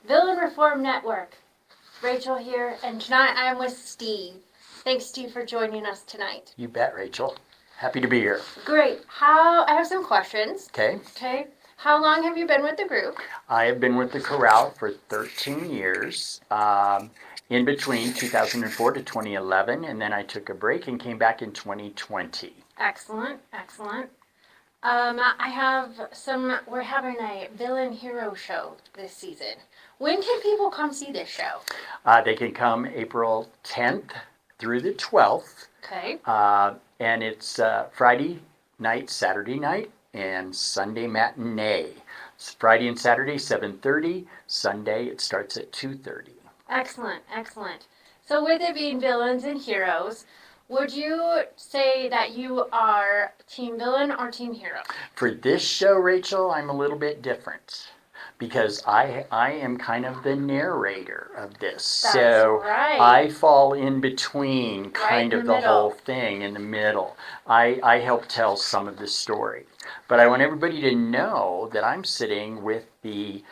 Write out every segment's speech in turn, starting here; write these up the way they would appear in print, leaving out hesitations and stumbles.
Villain Reform Network. Rachel here, and tonight I'm with Steve. Thanks, Steve, for joining us tonight. You bet, Rachel. Happy to be here. Great. I have some questions. Okay. Okay. How long have you been with the group? I have been with the chorale for 13 years, in between 2004 to 2011, and then I took a break and came back in 2020. Excellent, excellent. We're having a villain hero show this season. When can people come see this show? They can come April 10th through the 12th, Okay. and it's Friday night, Saturday night, and Sunday matinee. It's Friday and Saturday, 7:30. Sunday, it starts at 2:30. Excellent, excellent. So with it being villains and heroes, would you say that you are team villain or team hero? For this show, Rachel, I'm a little bit different because I am kind of the narrator of this. That's so right. I fall in between kind in of the the middle. whole thing in the middle. I help tell some of the story. But I want everybody to know that I'm sitting with the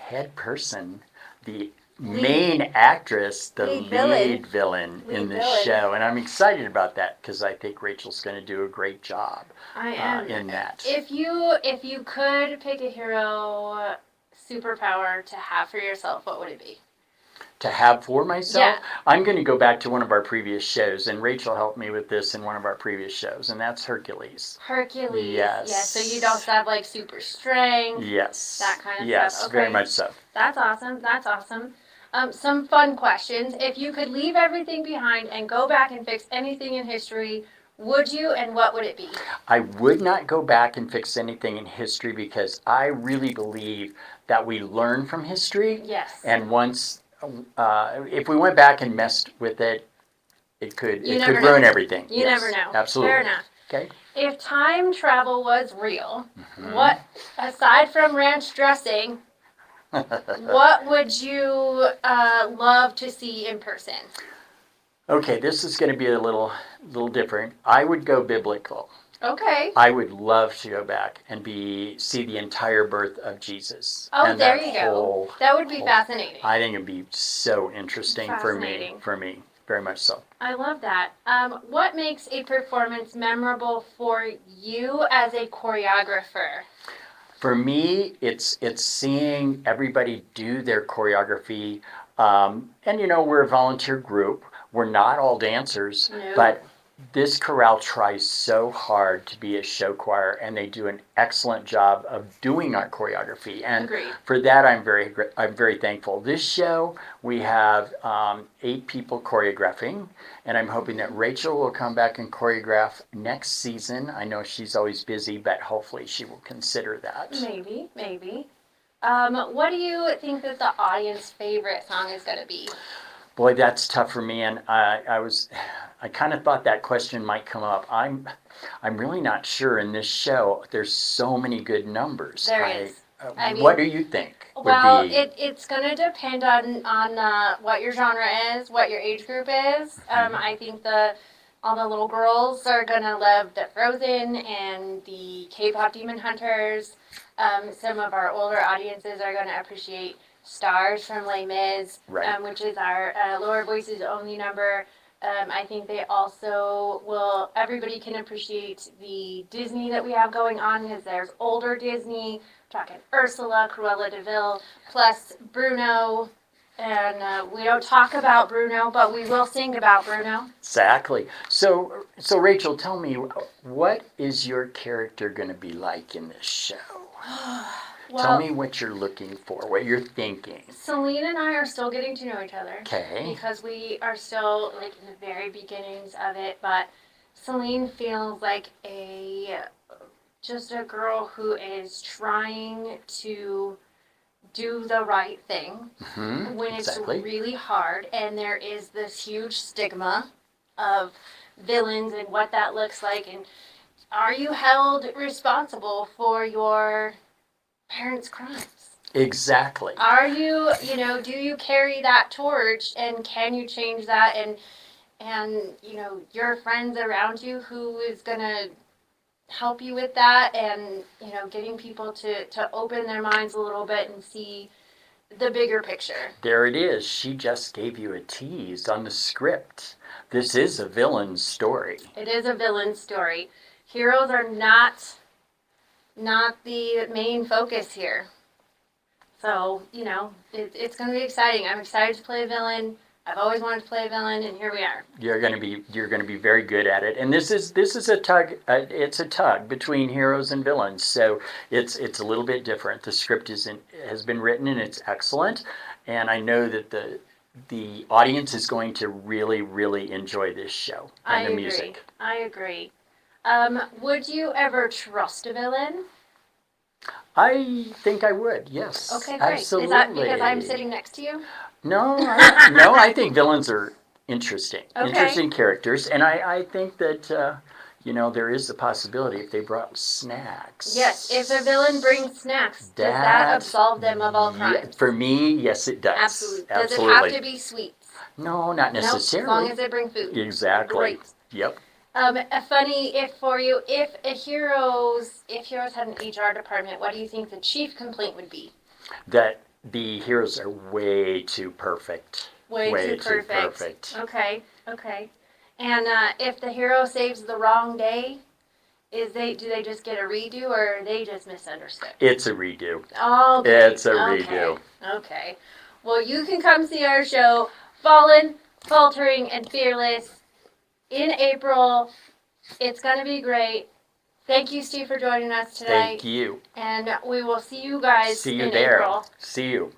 head person, the main actress, the lead villain in the show. And I'm excited about that because I think Rachel's going to do a great job I am. in that. If you could pick a hero superpower to have for yourself, what would it be? To have for myself, Yeah. I'm going to go back to one of our previous shows, and Rachel helped me with this in one of our previous shows, and that's Hercules. Hercules. Yes. Yes. So you'd also have like super strength. Yes. That kind of yes, stuff. Yes, very Okay. much so. That's awesome. That's awesome. Some fun questions. If you could leave everything behind and go back and fix anything in history, would you, and what would it be? I would not go back and fix anything in history because I really believe that we learn from history. Yes. And once, if we went back and messed with it, it could ruin everything. You never know. Absolutely. Fair enough. Okay. If time travel was real, what, aside from ranch dressing, what would you love to see in person? Okay, this is going to be a little different. I would go biblical. Okay. I would love to go back and see the entire birth of Jesus. Oh, and there you go. That would be fascinating. I think it'd be so interesting for me, very much so. I love that. What makes a performance memorable for you as a choreographer? For me, it's seeing everybody do their choreography. And we're a volunteer group. We're not all dancers, but this chorale tries so hard to be a show choir, and they do an excellent job of doing our choreography. And Agreed. For that, I'm very thankful. This show, we have 8 people choreographing, and I'm hoping that Rachel will come back and choreograph next season. I know she's always busy, but hopefully she will consider that. Maybe. What do you think that the audience favorite song is going to be? Boy, that's tough for me, and I kind of thought that question might come up. I'm really not sure in this show. There's so many good numbers. There is. What do you think? It's going to depend on what your genre is, what your age group is. I think all the little girls are going to love the Frozen and the K-pop Demon Hunters. Some of our older audiences are going to appreciate Stars from Les Mis, right. Which is our lower voices only number. I think they also everybody can appreciate the Disney that we have going on because there's older Disney, talking Ursula, Cruella de Vil, plus Bruno. And we don't talk about Bruno, but we will sing about Bruno. Exactly. So Rachel, tell me, what is your character going to be like in this show? Tell me what you're looking for, what you're thinking. Celine and I are still getting to know each other. Okay. Because we are still in the very beginnings of it, but Celine feels like just a girl who is trying to do the right thing when it's really hard, and there is this huge stigma of villains and what that looks like, and are you held responsible for your parents' crimes? Exactly. Are you, do you carry that torch, and can you change that, and your friends around you who is going to help you with that, and, getting people to open their minds a little bit and see the bigger picture. There it is. She just gave you a tease on the script. This is a villain story. It is a villain story. Heroes are not the main focus here. So, it's going to be exciting. I'm excited to play a villain. I've always wanted to play a villain, and here we are. You're going to be very good at it. And this is a tug. It's a tug between heroes and villains. So it's a little bit different. The script has been written and it's excellent. And I know that the audience is going to really, really enjoy this show and the music. I agree. Would you ever trust a villain? I think I would. Yes. Okay, great. Absolutely. Is that because I'm sitting next to you? No, no. I think villains are interesting, Okay. interesting characters, and I think that there is the possibility if they brought snacks. Yes, if a villain brings snacks, does that absolve them of all crimes? For me, yes, it does. Absolutely. Does Absolutely. it have to be sweets? No, not No, necessarily. as long as they bring food. Exactly. Great. Yep. A funny if for you, if heroes had an HR department, what do you think the chief complaint would be? That the heroes are way too perfect. Way too perfect. perfect. Okay. And if the hero saves the wrong day, do they just get a redo, or are they just misunderstood? It's a redo. Okay. It's a redo. Okay. Well, you can come see our show, Fallen, Faltering, and Fearless, in April. It's going to be great. Thank you, Steve, for joining us tonight. Thank you. And we will see you guys See you in there. April. See you.